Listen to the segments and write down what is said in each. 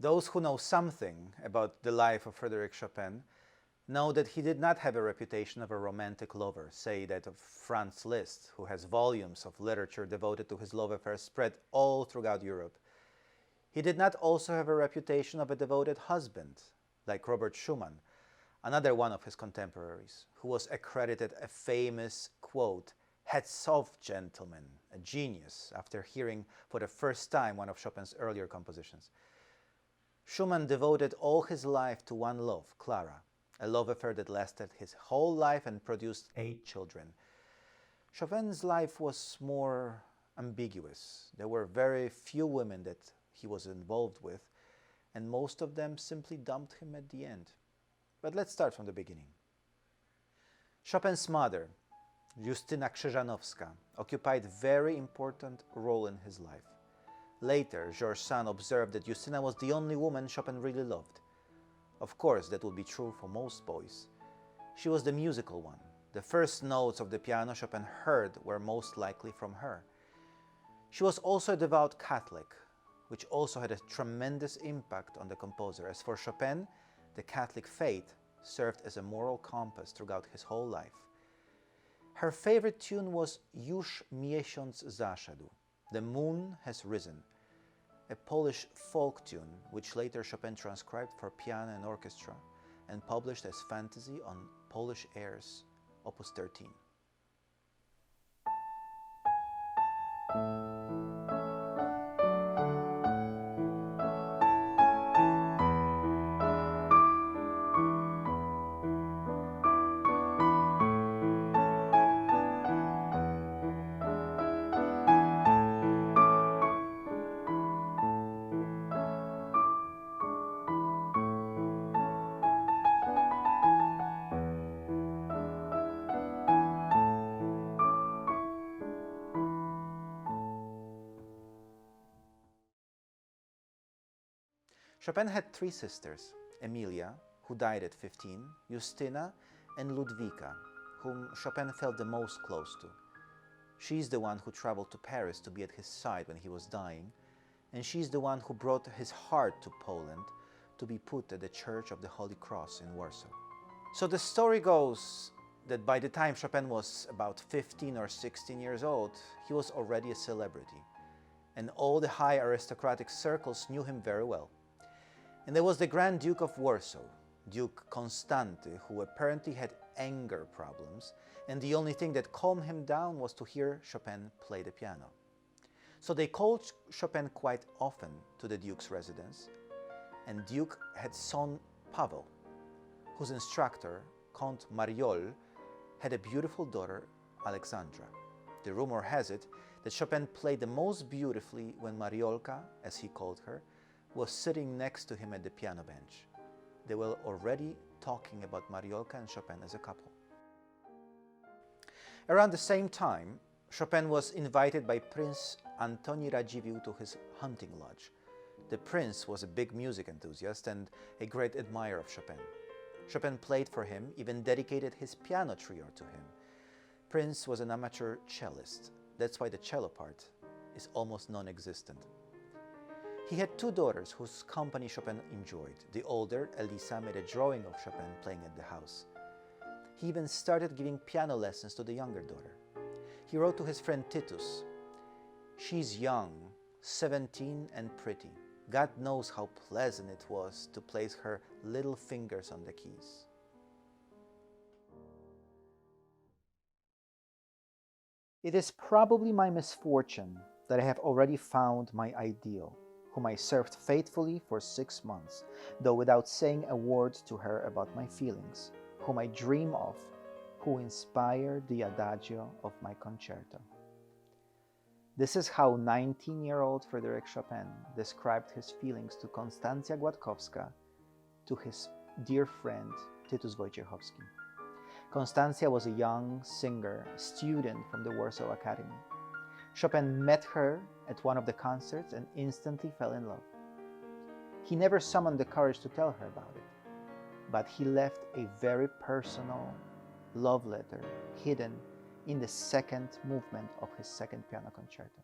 Those who know something about the life of Frederic Chopin know that he did not have a reputation of a romantic lover, say that of Franz Liszt, who has volumes of literature devoted to his love affairs spread all throughout Europe. He did not also have a reputation of a devoted husband, like Robert Schumann, another one of his contemporaries, who was accredited a famous, quote, "hats off gentleman," a genius, after hearing for the first time one of Chopin's earlier compositions. Schumann devoted all his life to one love, Clara, a love affair that lasted his whole life and produced 8 children. Chopin's life was more ambiguous. There were very few women that he was involved with, and most of them simply dumped him at the end. But let's start from the beginning. Chopin's mother, Justyna Krzyżanowska, occupied a very important role in his life. Later, George Sand observed that Justyna was the only woman Chopin really loved. Of course, that would be true for most boys. She was the musical one. The first notes of the piano Chopin heard were most likely from her. She was also a devout Catholic, which also had a tremendous impact on the composer. As for Chopin, the Catholic faith served as a moral compass throughout his whole life. Her favorite tune was Już Miesiąc, Zaszedł, The Moon Has Risen, a Polish folk tune which later Chopin transcribed for piano and orchestra and published as fantasy on Polish airs, Op.posth 13. Chopin had 3 sisters, Emilia, who died at 15, Justyna, and Ludwika, whom Chopin felt the most close to. She's the one who traveled to Paris to be at his side when he was dying, and she's the one who brought his heart to Poland to be put at the Church of the Holy Cross in Warsaw. So the story goes that by the time Chopin was about 15 or 16 years old, he was already a celebrity, and all the high aristocratic circles knew him very well. And there was the Grand Duke of Warsaw, Duke Konstanty, who apparently had anger problems, and the only thing that calmed him down was to hear Chopin play the piano. So they called Chopin quite often to the Duke's residence, and Duke had son Pavel, whose instructor, Count Mariol, had a beautiful daughter, Alexandra. The rumor has it that Chopin played the most beautifully when Mariolka, as he called her, was sitting next to him at the piano bench. They were already talking about Mariolka and Chopin as a couple. Around the same time, Chopin was invited by Prince Antoni Radziwiłł to his hunting lodge. The prince was a big music enthusiast and a great admirer of Chopin. Chopin played for him, even dedicated his piano trio to him. Prince was an amateur cellist. That's why the cello part is almost non-existent. He had 2 daughters whose company Chopin enjoyed. The older, Eliza, made a drawing of Chopin playing at the house. He even started giving piano lessons to the younger daughter. He wrote to his friend Tytus, "She's young, 17 and pretty. God knows how pleasant it was to place her little fingers on the keys." It is probably my misfortune that I have already found my ideal, whom I served faithfully for 6 months, though without saying a word to her about my feelings, whom I dream of, who inspired the adagio of my concerto. This is how 19-year-old Frederic Chopin described his feelings to Konstancja Gładkowska, to his dear friend Tytus Wojciechowski. Konstancja was a young singer, student from the Warsaw Academy. Chopin met her at one of the concerts and instantly fell in love. He never summoned the courage to tell her about it, but he left a very personal love letter hidden in the second movement of his second piano concerto.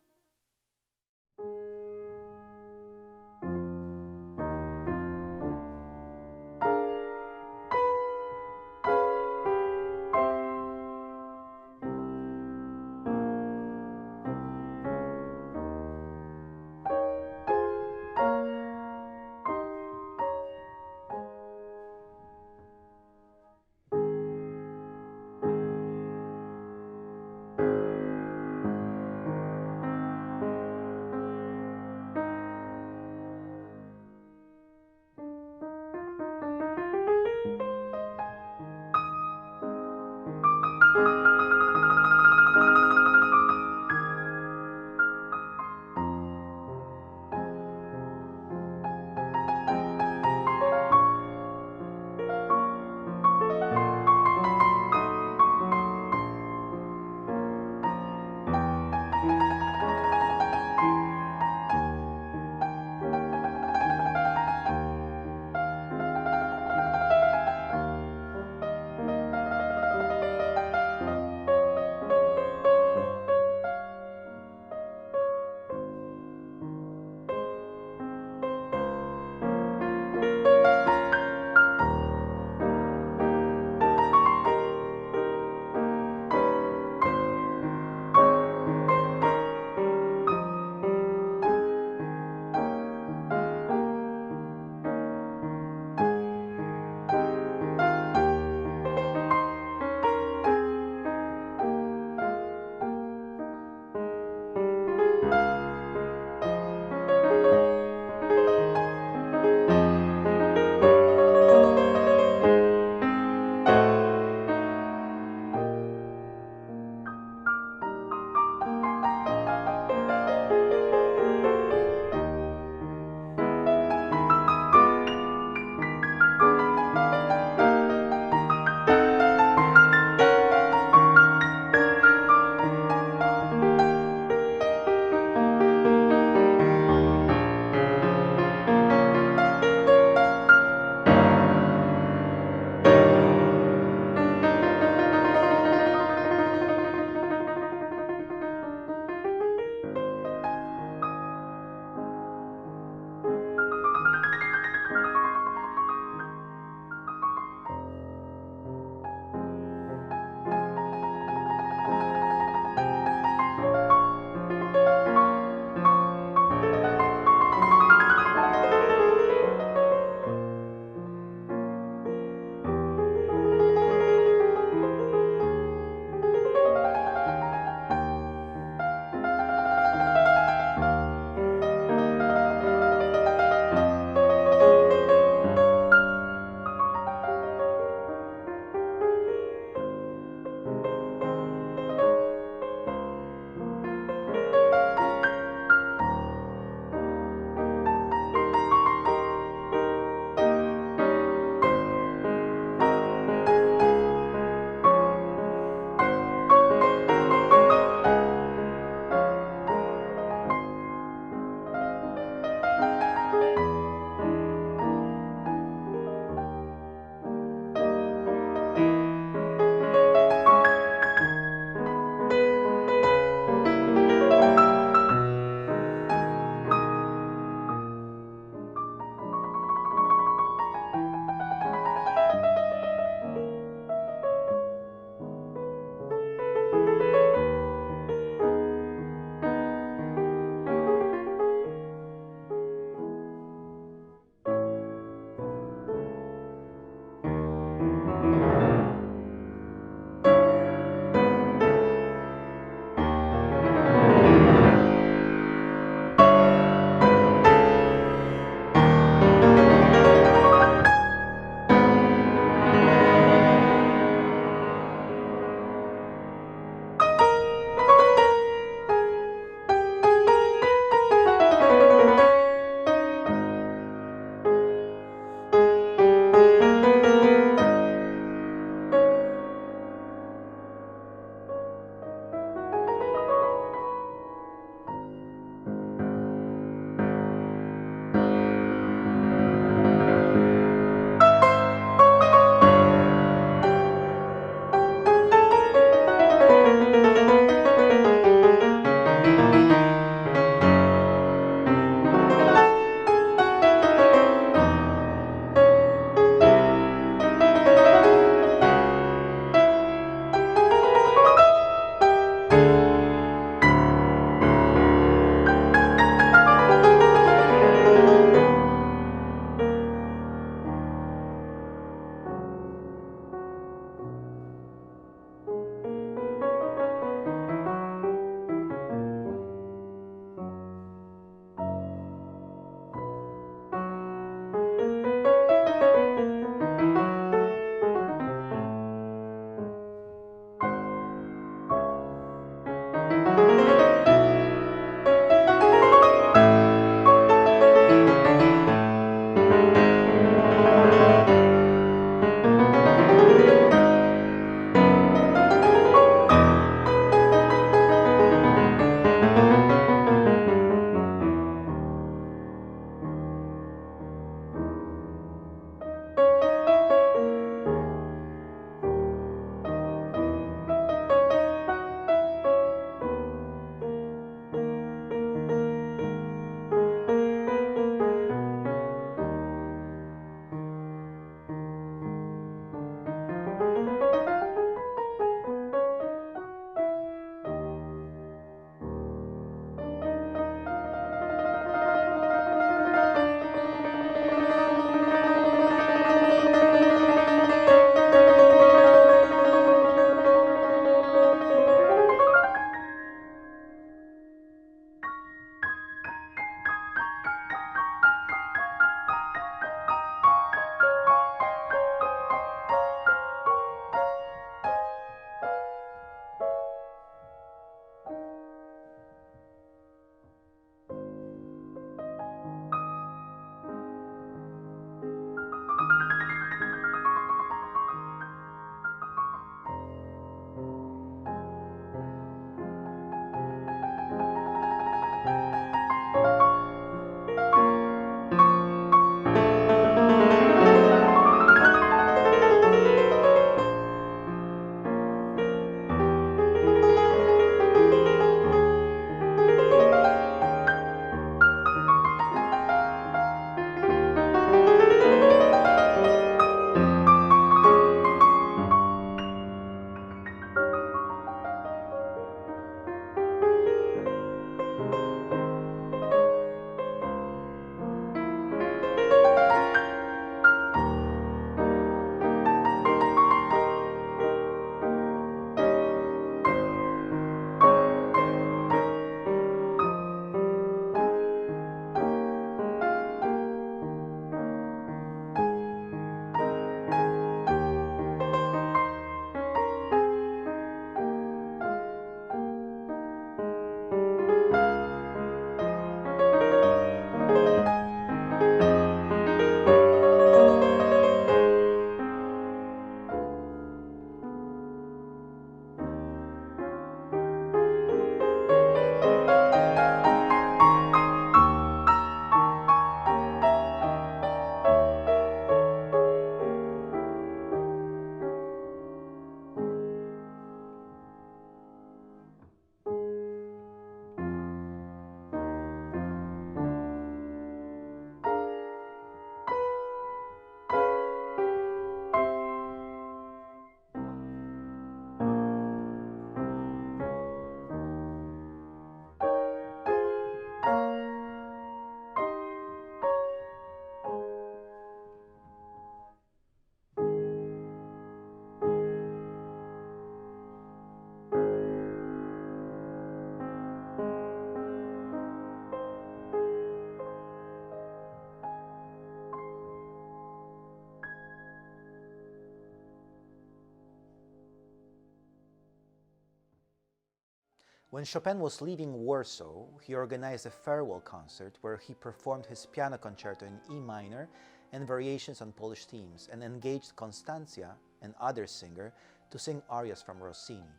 When Chopin was leaving Warsaw, he organized a farewell concert where he performed his piano concerto in E minor and variations on Polish themes, and engaged Konstancja, an other singer, to sing arias from Rossini.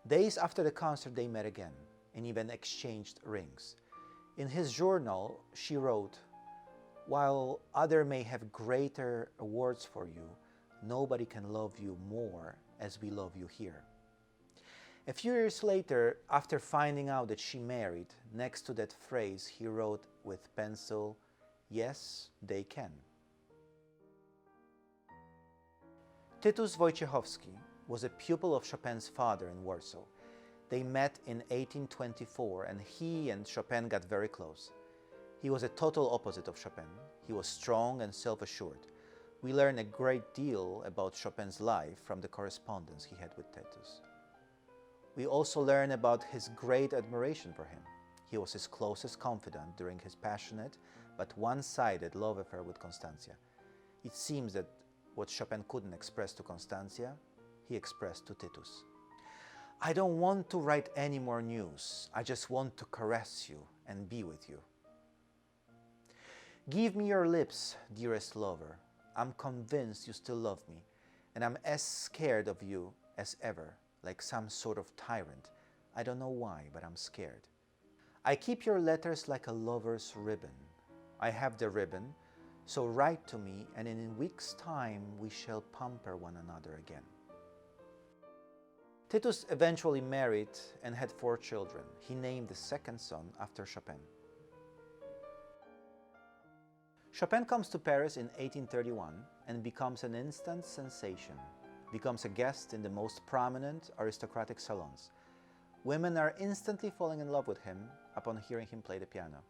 Days after the concert, they met again and even exchanged rings. In his journal, she wrote, "While others may have greater awards for you, nobody can love you more as we love you here." A few years later, after finding out that she married, next to that phrase he wrote with pencil, "Yes, they can." Tytus Wojciechowski was a pupil of Chopin's father in Warsaw. They met in 1824 and he and Chopin got very close. He was a total opposite of Chopin. He was strong and self-assured. We learn a great deal about Chopin's life from the correspondence he had with Tytus. We also learn about his great admiration for him. He was his closest confidant during his passionate but one-sided love affair with Konstancja. It seems that what Chopin couldn't express to Konstancja, he expressed to Tytus. "I don't want to write any more news. I just want to caress you and be with you. Give me your lips, dearest lover. I'm convinced you still love me, and I'm as scared of you as ever, like some sort of tyrant. I don't know why, but I'm scared. I keep your letters like a lover's ribbon. I have the ribbon, so write to me, and in a week's time we shall pamper one another again." Tytus eventually married and had 4 children. He named the second son after Chopin. Chopin comes to Paris in 1831 and becomes an instant sensation, becomes a guest in the most prominent aristocratic salons. Women are instantly falling in love with him upon hearing him play the piano.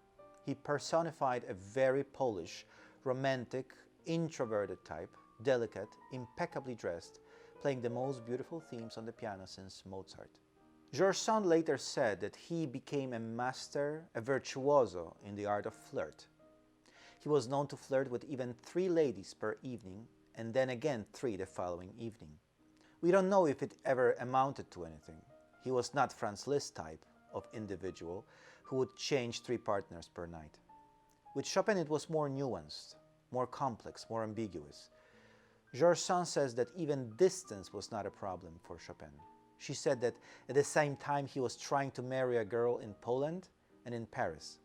He personified a very Polish, romantic, introverted type, delicate, impeccably dressed, playing the most beautiful themes on the piano since Mozart. George Sand later said that he became a master, a virtuoso in the art of flirt. He was known to flirt with even 3 ladies per evening, and then again 3 the following evening. We don't know if it ever amounted to anything. He was not Franz Liszt type of individual who would change 3 partners per night. With Chopin it was more nuanced, more complex, more ambiguous. George Sand says that even distance was not a problem for Chopin. She said that at the same time he was trying to marry a girl in Poland and in Paris.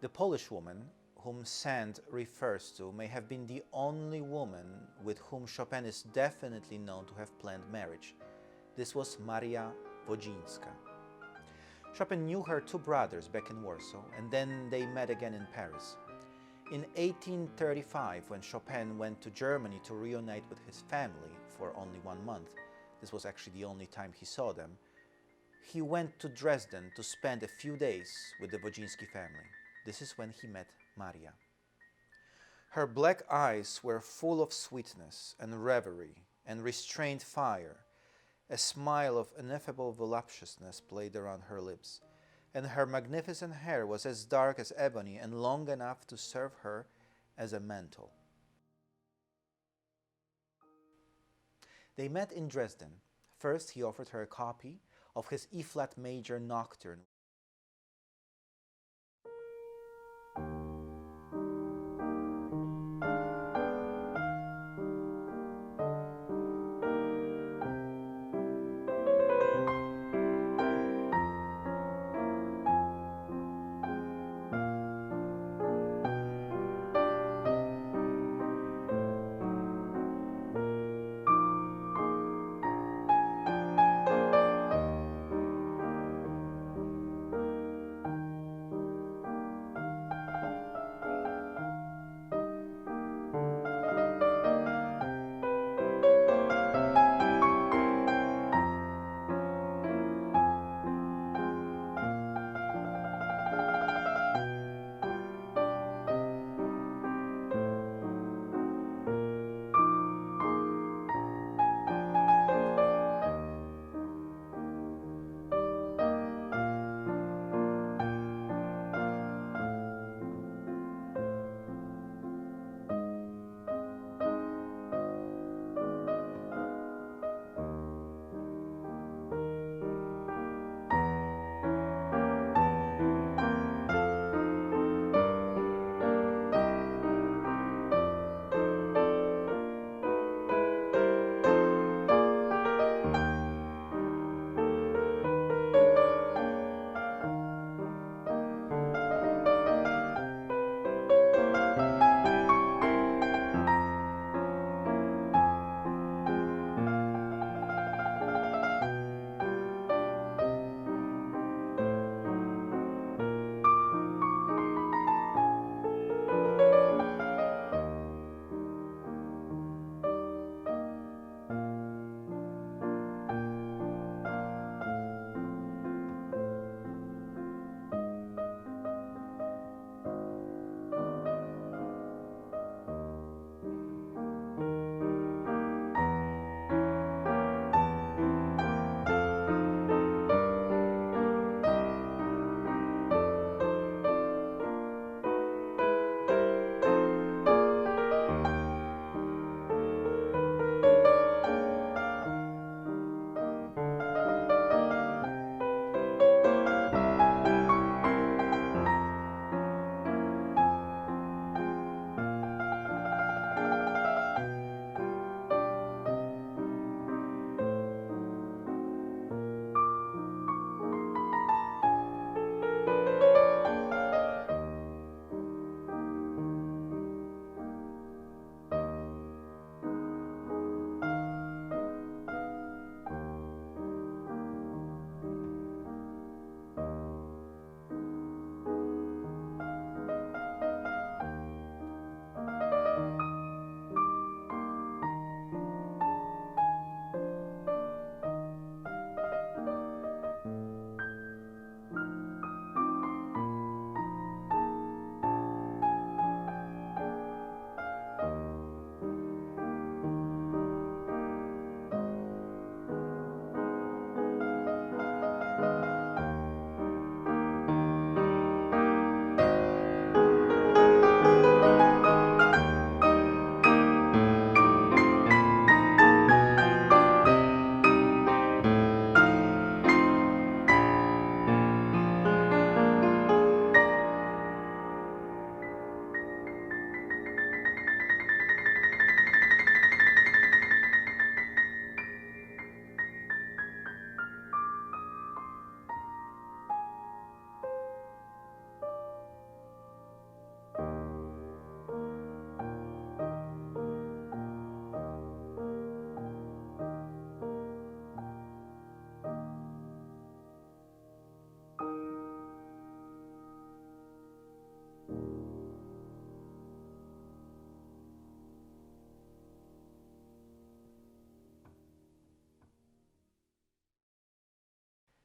The Polish woman whom Sand refers to may have been the only woman with whom Chopin is definitely known to have planned marriage. This was Maria Wodzińska. Chopin knew her 2 brothers back in Warsaw, and then they met again in Paris. In 1835, when Chopin went to Germany to reunite with his family for only 1 month, this was actually the only time he saw them, he went to Dresden to spend a few days with the Wodziński family. This is when he met Maria. Her black eyes were full of sweetness and reverie and restrained fire. A smile of ineffable voluptuousness played around her lips, and her magnificent hair was as dark as ebony and long enough to serve her as a mantle. They met in Dresden. First, he offered her a copy of his E-flat major Nocturne.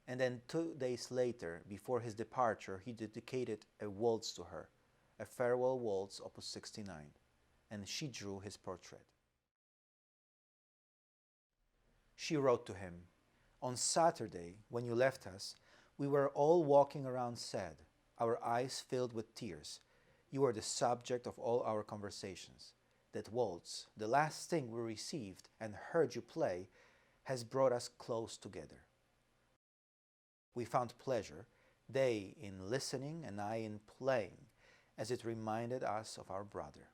And then 2 days later, before his departure, he dedicated a waltz to her, a farewell waltz, Opus 69, and she drew his portrait. She wrote to him, "On Saturday, when you left us, we were all walking around sad, our eyes filled with tears. You were the subject of all our conversations. That waltz, the last thing we received and heard you play, has brought us close together. We found pleasure, they in listening and I in playing, as it reminded us of our brother."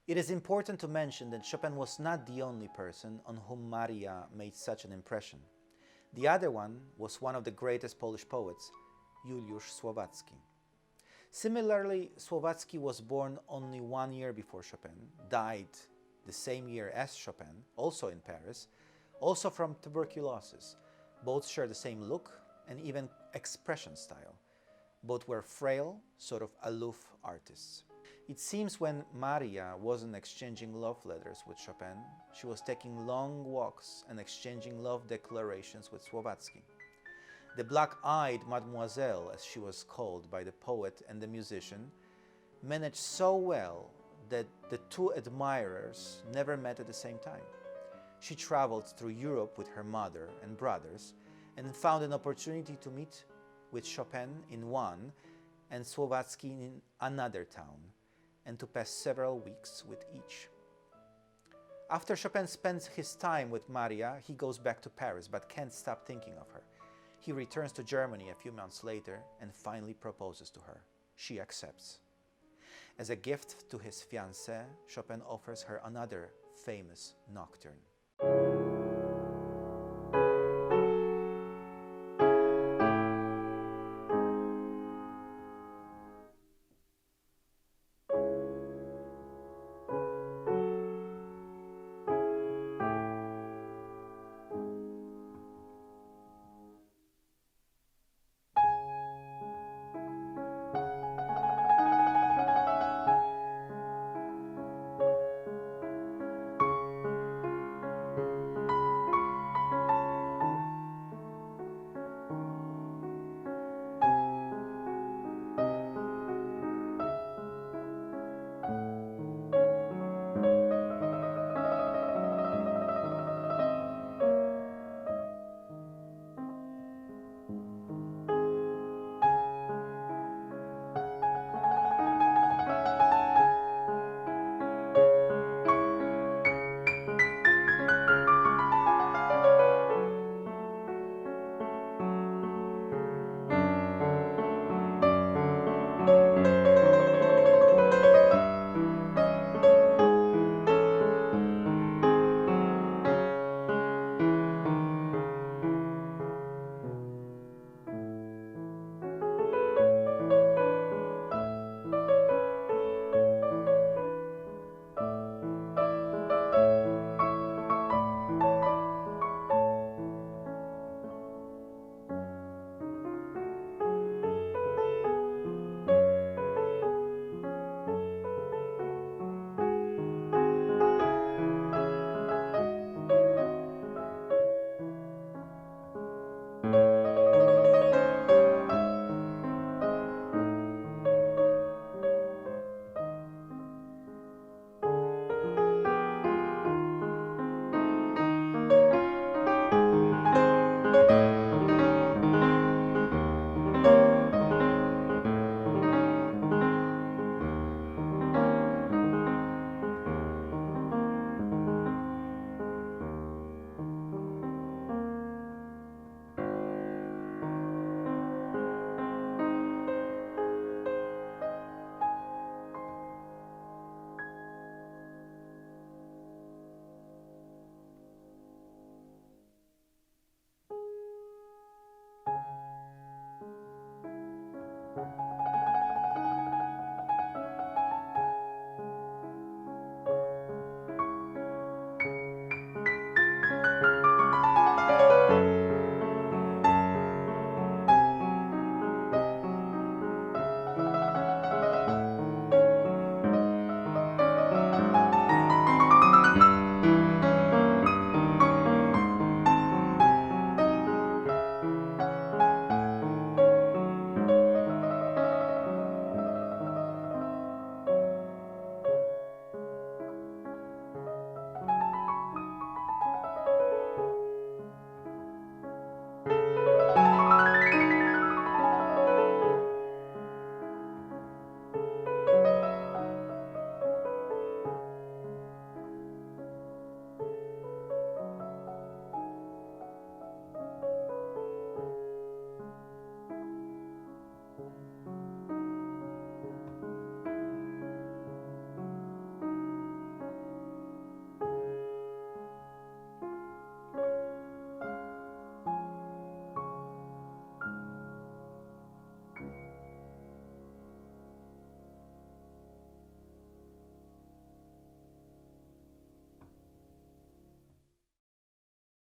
It is important to mention that Chopin was not the only person on whom Maria made such an impression. The other one was one of the greatest Polish poets, Julius Swabatsky. Similarly, Swabatsky was born only 1 year before Chopin, died the same year as Chopin, also in Paris, also from tuberculosis. Both share the same look and even expression style. Both were frail, sort of aloof artists. It seems when Maria wasn't exchanging love letters with Chopin, she was taking long walks and exchanging love declarations with Swabatsky. The black-eyed mademoiselle, as she was called by the poet and the musician, managed so well that the two admirers never met at the same time. She traveled through Europe with her mother and brothers and found an opportunity to meet with Chopin in one and Swabatsky in another town, and to pass several weeks with each. After Chopin spends his time with Maria, he goes back to Paris but can't stop thinking of her. He returns to Germany a few months later and finally proposes to her. She accepts. As a gift to his fiancée, Chopin offers her another famous nocturne.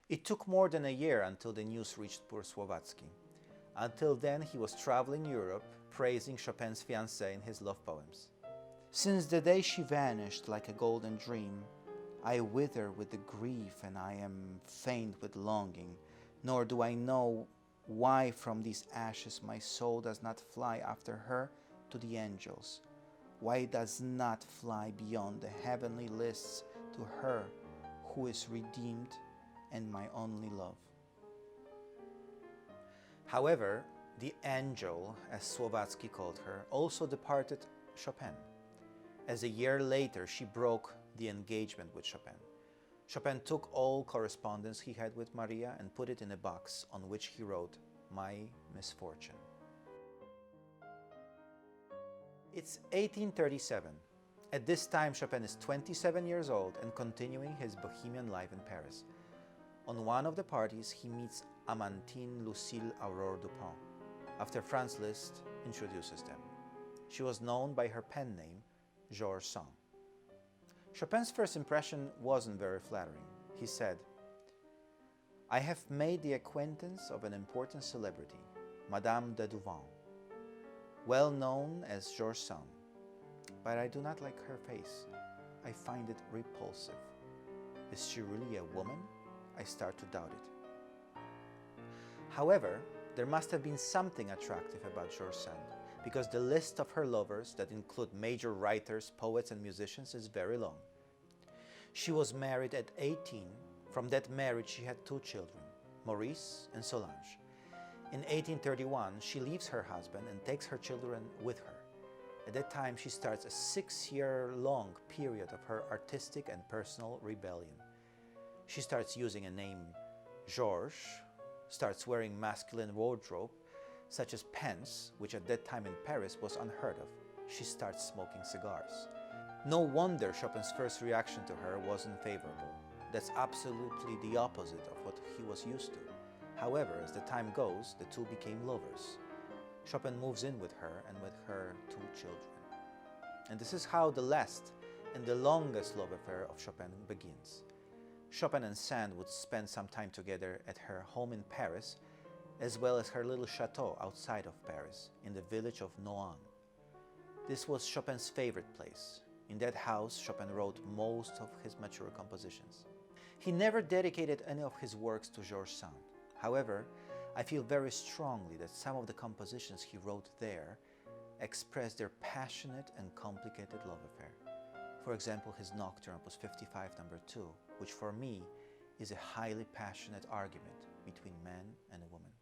It took more than a year until the news reached poor Swabatsky. Until then, he was traveling Europe, praising Chopin's fiancée in his love poems. Since the day she vanished like a golden dream, I wither with the grief and I am faint with longing, nor do I know why from these ashes my soul does not fly after her to the angels, why it does not fly beyond the heavenly lists to her who is redeemed and my only love. However, the angel, as Swabatsky called her, also departed Chopin, as a year later she broke the engagement with Chopin. Chopin took all correspondence he had with Maria and put it in a box on which he wrote, "My misfortune." It's 1837. At this time, Chopin is 27 years old and continuing his bohemian life in Paris. On one of the parties, he meets Amantine Lucille Aurore Dupont, after Franz Liszt introduces them. She was known by her pen name, Georges Sand. Chopin's first impression wasn't very flattering. He said, "I have made the acquaintance of an important celebrity, Madame de Duvant, well known as Georges Sand, but I do not like her face. I find it repulsive. Is she really a woman? I start to doubt it." However, there must have been something attractive about Georges Sand, because the list of her lovers, that include major writers, poets, and musicians, is very long. She was married at 18. From that marriage, she had 2 children, Maurice and Solange. In 1831, she leaves her husband and takes her children with her. At that time, she starts a 6-year-long period of her artistic and personal rebellion. She starts using a name, Georges, starts wearing masculine wardrobe, such as pants, which at that time in Paris was unheard of. She starts smoking cigars. No wonder Chopin's first reaction to her wasn't favorable. That's absolutely the opposite of what he was used to. However, as the time goes, the two became lovers. Chopin moves in with her and with her 2 children. And this is how the last and the longest love affair of Chopin begins. Chopin and Sand would spend some time together at her home in Paris, as well as her little chateau outside of Paris, in the village of Nohant. This was Chopin's favorite place. In that house, Chopin wrote most of his mature compositions. He never dedicated any of his works to Georges Sand. However, I feel very strongly that some of the compositions he wrote there express their passionate and complicated love affair. For example, his Nocturne, Op.posth 55, number 2, which for me is a highly passionate argument between man and a woman.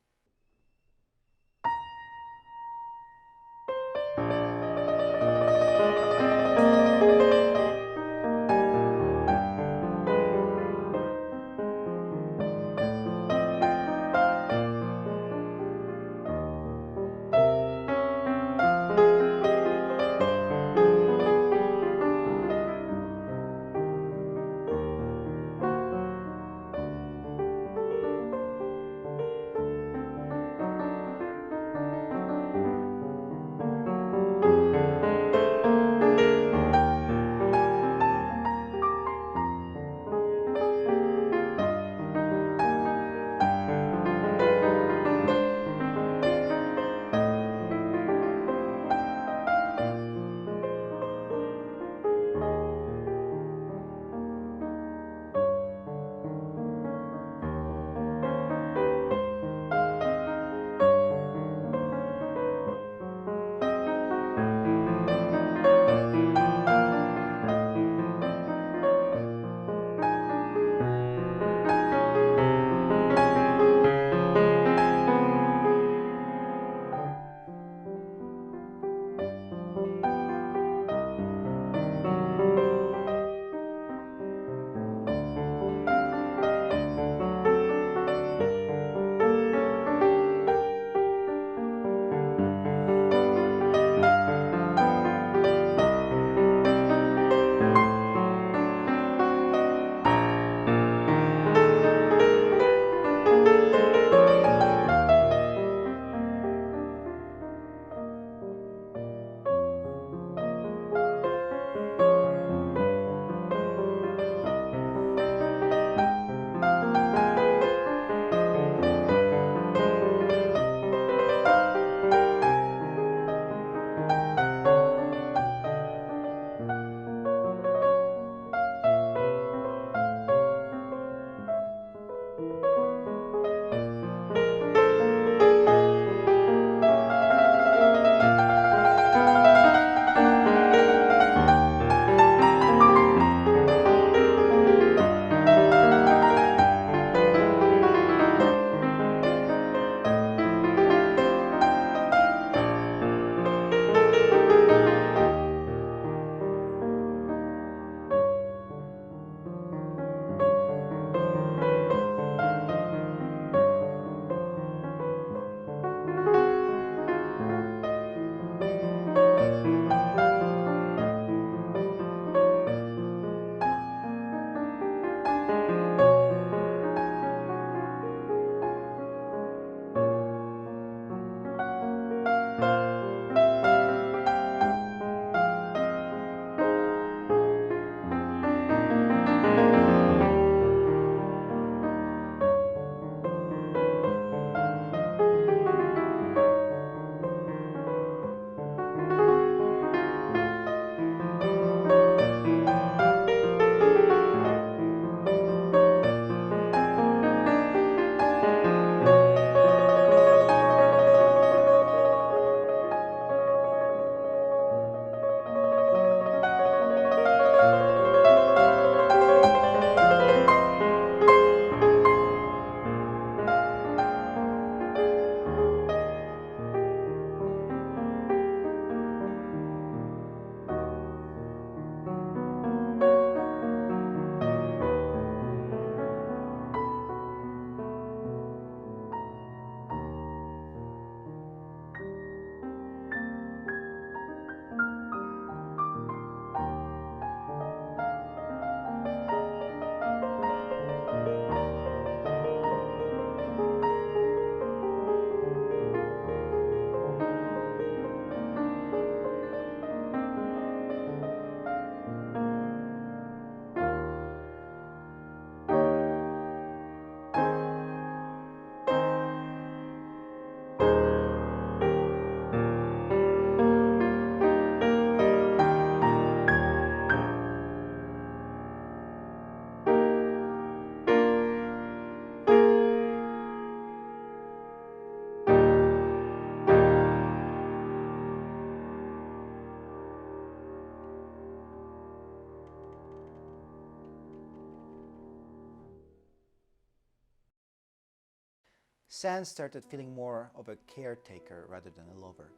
Sand started feeling more of a caretaker rather than a lover.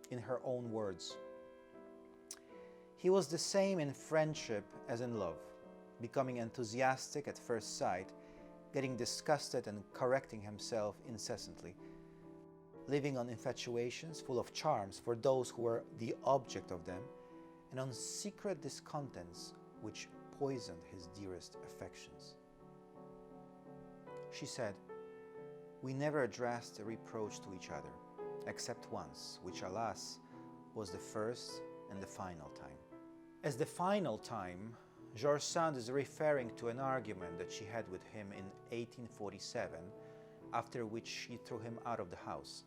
In her own words, he was the same in friendship as in love, becoming enthusiastic at first sight, getting disgusted and correcting himself incessantly, living on infatuations full of charms for those who were the object of them, and on secret discontents which poisoned his dearest affections. She said, "We never addressed a reproach to each other, except once, which, alas, was the first and the final time." As the final time, George Sand is referring to an argument that she had with him in 1847, after which she threw him out of the house.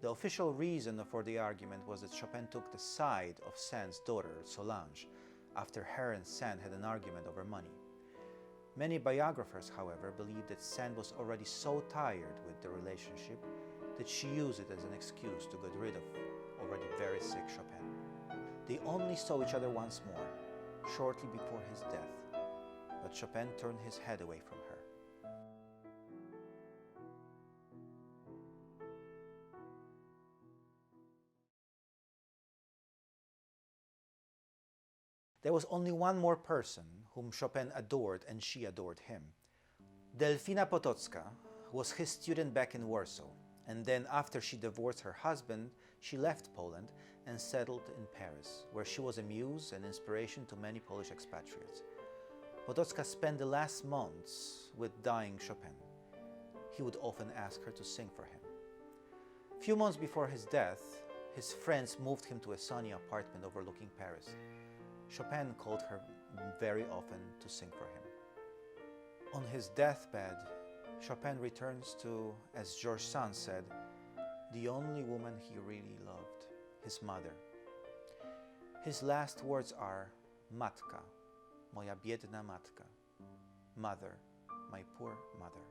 The official reason for the argument was that Chopin took the side of Sand's daughter, Solange, after her and Sand had an argument over money. Many biographers, however, believe that Sand was already so tired with the relationship that she used it as an excuse to get rid of already very sick Chopin. They only saw each other once more, shortly before his death, but Chopin turned his head away from her. There was only one more person whom Chopin adored, and she adored him. Delfina Potocka was his student back in Warsaw, and then after she divorced her husband, she left Poland and settled in Paris, where she was a muse and inspiration to many Polish expatriates. Potocka spent the last months with dying Chopin. He would often ask her to sing for him. A few months before his death, his friends moved him to a sunny apartment overlooking Paris. Chopin called her very often to sing for him. On his deathbed, Chopin returns to, as George Sand said, the only woman he really loved, his mother. His last words are, "Matka, moja biedna matka," mother, my poor mother.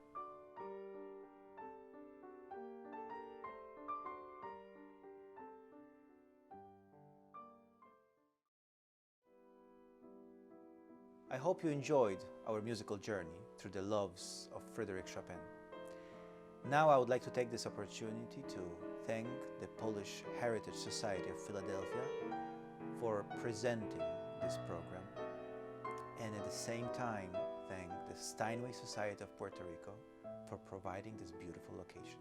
I hope you enjoyed our musical journey through the loves of Frederic Chopin. Now I would like to take this opportunity to thank the Polish Heritage Society of Philadelphia for presenting this program, and at the same time thank the Steinway Society of Puerto Rico for providing this beautiful location.